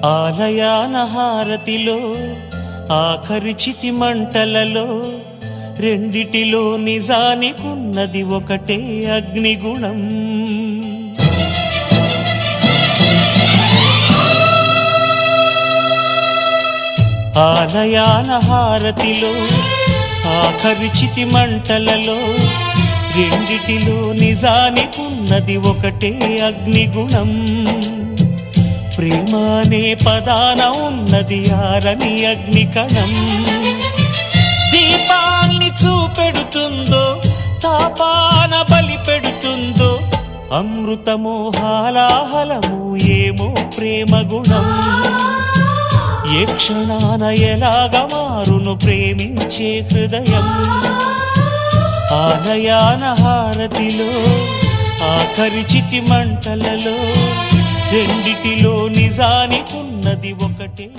ఆలయాన హారతిలో ఆఖరి చితి మంటలలో రెండిటిలో నిజానికున్నది ఒకటే అగ్నిగుణం. ఆలయాన హారతిలో ఆఖరి చితి మంటలలో రెండిటిలో నిజానికున్నది ఒకటే అగ్నిగుణం. ప్రేమ అనే పదాన ఉన్నది ఆరని అగ్నికణం. దీపాన్ని చూపెడుతుందో తాపాన బలి పెడుతుందో అమృతమో హాలాహలము ఏమో ప్రేమ గుణం. ఏ క్షణాన ఎలాగ మారును ప్రేమించే హృదయం. ఆలయాన హారతిలో ఆఖరి చితి మంటలలో రెండిటిలో నిజానికున్నది ఒకటే.